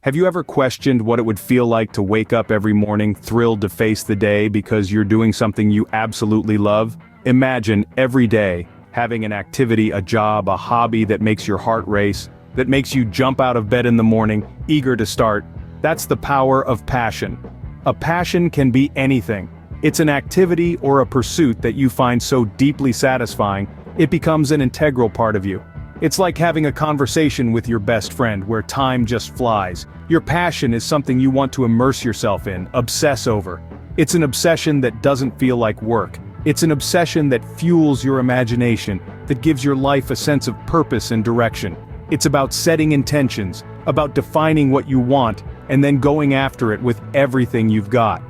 Have you ever questioned what it would feel like to wake up every morning thrilled to face the day because you're doing something you absolutely love? Imagine every day having an activity, a job, a hobby that makes your heart race, that makes you jump out of bed in the morning, eager to start. That's the power of passion. A passion can be anything. It's an activity or a pursuit that you find so deeply satisfying, it becomes an integral part of you. It's like having a conversation with your best friend where time just flies. Your passion is something you want to immerse yourself in, obsess over. It's an obsession that doesn't feel like work. It's an obsession that fuels your imagination, that gives your life a sense of purpose and direction. It's about setting intentions, about defining what you want, and then going after it with everything you've got.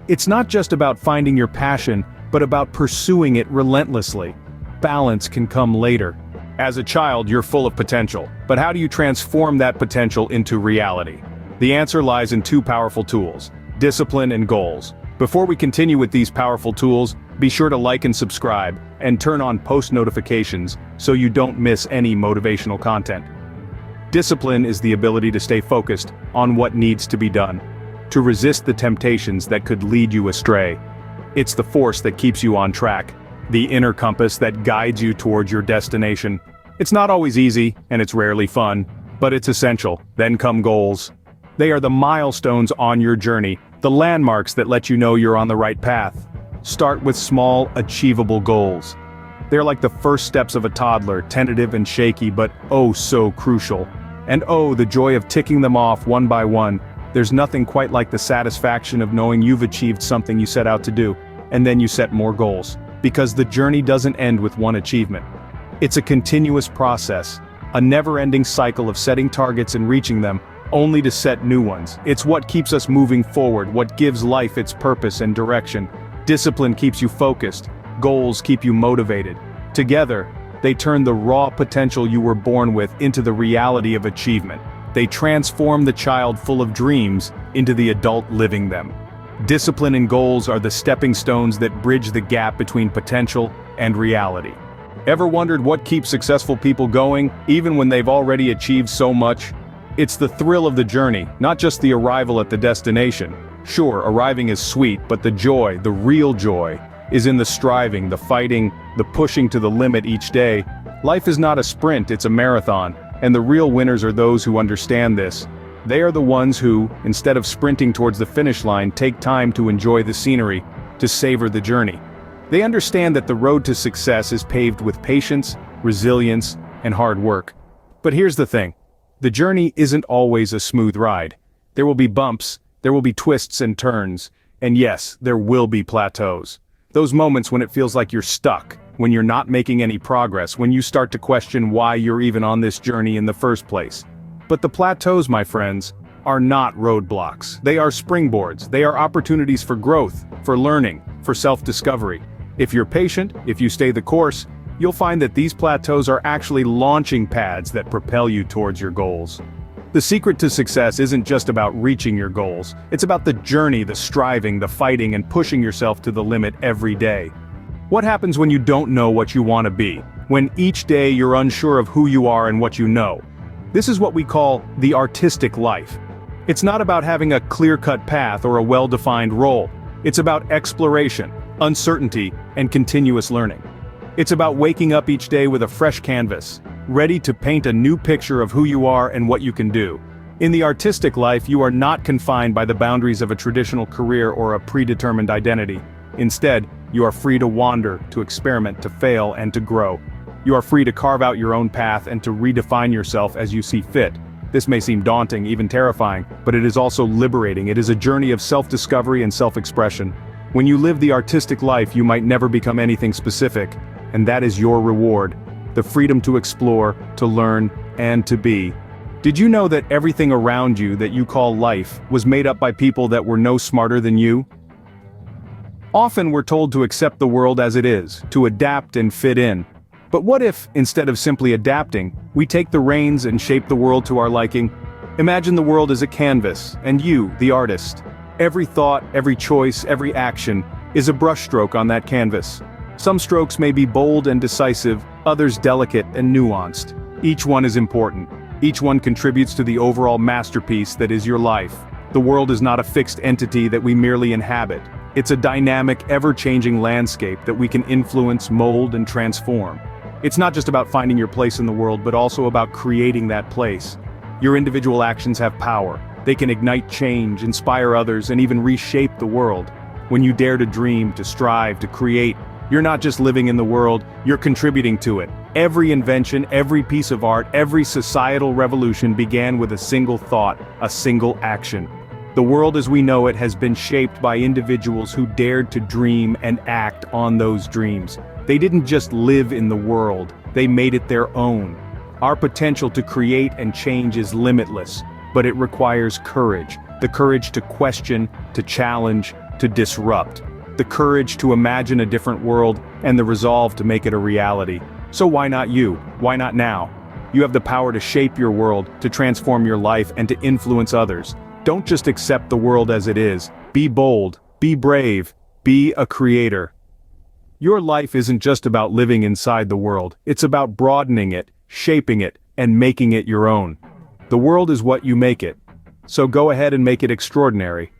It's not just about finding your passion, but about pursuing it relentlessly. Balance can come later. As a child, you're full of potential, but how do you transform that potential into reality? The answer lies in two powerful tools: discipline and goals. Before we continue with these powerful tools, be sure to like and subscribe, and turn on post notifications so you don't miss any motivational content. Discipline is the ability to stay focused on what needs to be done, to resist the temptations that could lead you astray. It's the force that keeps you on track, the inner compass that guides you towards your destination. It's not always easy, and it's rarely fun, but it's essential. Then come goals. They are the milestones on your journey, the landmarks that let you know you're on the right path. Start with small, achievable goals. They're like the first steps of a toddler, tentative and shaky, but oh so crucial. And oh, the joy of ticking them off one by one. There's nothing quite like the satisfaction of knowing you've achieved something you set out to do, and then you set more goals. Because the journey doesn't end with one achievement. It's a continuous process, a never-ending cycle of setting targets and reaching them, only to set new ones. It's what keeps us moving forward, what gives life its purpose and direction. Discipline keeps you focused, goals keep you motivated. Together, they turn the raw potential you were born with into the reality of achievement. They transform the child full of dreams into the adult living them. Discipline and goals are the stepping stones that bridge the gap between potential and reality. Ever wondered what keeps successful people going, even when they've already achieved so much? It's the thrill of the journey, not just the arrival at the destination. Sure, arriving is sweet, but the joy, the real joy, is in the striving, the fighting, the pushing to the limit each day. Life is not a sprint, it's a marathon, and the real winners are those who understand this. They are the ones who, instead of sprinting towards the finish line, take time to enjoy the scenery, to savor the journey. They understand that the road to success is paved with patience, resilience, and hard work. But here's the thing. The journey isn't always a smooth ride. There will be bumps, there will be twists and turns, and yes, there will be plateaus. Those moments when it feels like you're stuck, when you're not making any progress, when you start to question why you're even on this journey in the first place. But the plateaus, my friends, are not roadblocks. They are springboards. They are opportunities for growth, for learning, for self-discovery. If you're patient, if you stay the course, you'll find that these plateaus are actually launching pads that propel you towards your goals. The secret to success isn't just about reaching your goals. It's about the journey, the striving, the fighting, and pushing yourself to the limit every day. What happens when you don't know what you want to be? When each day you're unsure of who you are and what you know? This is what we call the artistic life. It's not about having a clear-cut path or a well-defined role. It's about exploration, uncertainty, and continuous learning. It's about waking up each day with a fresh canvas, ready to paint a new picture of who you are and what you can do. In the artistic life, you are not confined by the boundaries of a traditional career or a predetermined identity. Instead, you are free to wander, to experiment, to fail, and to grow. You are free to carve out your own path and to redefine yourself as you see fit. This may seem daunting, even terrifying, but it is also liberating. It is a journey of self-discovery and self-expression. When you live the artistic life, you might never become anything specific, and that is your reward. The freedom to explore, to learn, and to be. Did you know that everything around you that you call life was made up by people that were no smarter than you? Often we're told to accept the world as it is, to adapt and fit in. But what if, instead of simply adapting, we take the reins and shape the world to our liking? Imagine the world as a canvas, and you, the artist. Every thought, every choice, every action is a brushstroke on that canvas. Some strokes may be bold and decisive, others delicate and nuanced. Each one is important. Each one contributes to the overall masterpiece that is your life. The world is not a fixed entity that we merely inhabit. It's a dynamic, ever-changing landscape that we can influence, mold, and transform. It's not just about finding your place in the world, but also about creating that place. Your individual actions have power. They can ignite change, inspire others, and even reshape the world. When you dare to dream, to strive, to create, you're not just living in the world, you're contributing to it. Every invention, every piece of art, every societal revolution began with a single thought, a single action. The world as we know it has been shaped by individuals who dared to dream and act on those dreams. They didn't just live in the world, they made it their own. Our potential to create and change is limitless, but it requires courage. The courage to question, to challenge, to disrupt. The courage to imagine a different world, and the resolve to make it a reality. So why not you? Why not now? You have the power to shape your world, to transform your life, and to influence others. Don't just accept the world as it is. Be bold, be brave, be a creator. Your life isn't just about living inside the world, it's about broadening it, shaping it, and making it your own. The world is what you make it. So go ahead and make it extraordinary.